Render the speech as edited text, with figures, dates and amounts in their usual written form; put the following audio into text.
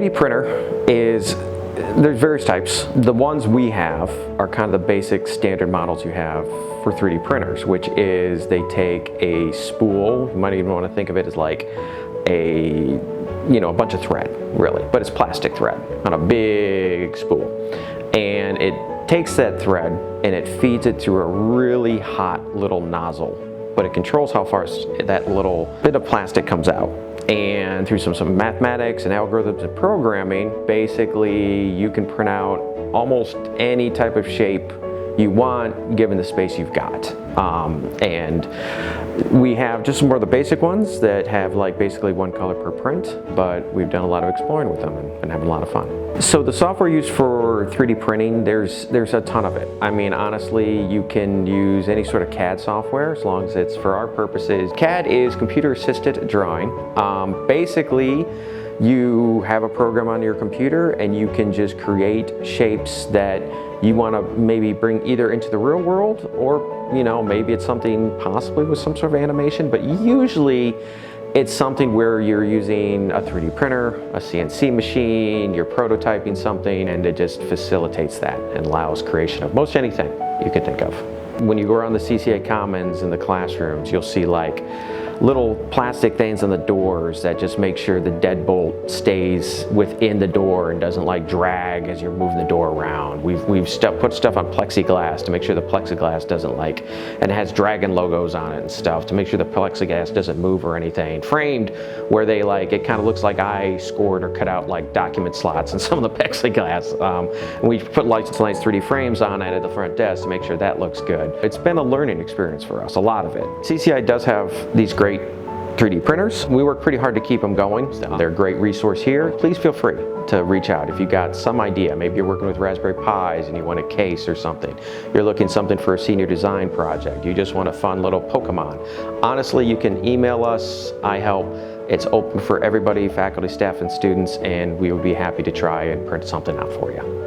3D printer is, there's various types. The ones we have are kind of the basic standard models you have for 3D printers, which is they take a spool, you might even want to think of it as like a bunch of thread, really, but it's plastic thread on a big spool. And it takes that thread and it feeds it through a really hot little nozzle, but it controls how far that little bit of plastic comes out. And through some mathematics and algorithms and programming, basically you can print out almost any type of shape you want given the space you've got. And we have just some more of the basic ones that have like basically one color per print, but we've done a lot of exploring with them and been having a lot of fun. So the software used for 3D printing, there's a ton of it. I mean, honestly, you can use any sort of CAD software as long as it's for our purposes. CAD is computer assisted drawing. Basically, you have a program on your computer and you can just create shapes that you want to maybe bring either into the real world or maybe it's something possibly with some sort of animation, but usually it's something where you're using a 3D printer, a CNC machine, you're prototyping something, and it just facilitates that and allows creation of most anything you can think of. When you go around the CCA Commons in the classrooms, you'll see like little plastic things on the doors that just make sure the deadbolt stays within the door and doesn't like drag as you're moving the door around. We've put stuff on plexiglass to make sure the plexiglass doesn't and it has dragon logos on it and stuff to make sure the plexiglass doesn't move or anything. Framed where they it kind of looks like I scored or cut out like document slots in some of the plexiglass. And we put nice 3D frames on it at the front desk to make sure that looks good. It's been a learning experience for us, a lot of it. CCI does have these great 3D printers. We work pretty hard to keep them going. They're a great resource here. Please feel free to reach out if you got some idea. Maybe you're working with Raspberry Pis and you want a case or something. You're looking something for a senior design project. You just want a fun little Pokemon. Honestly, you can email us. I help. It's open for everybody, faculty, staff, and students, and we would be happy to try and print something out for you.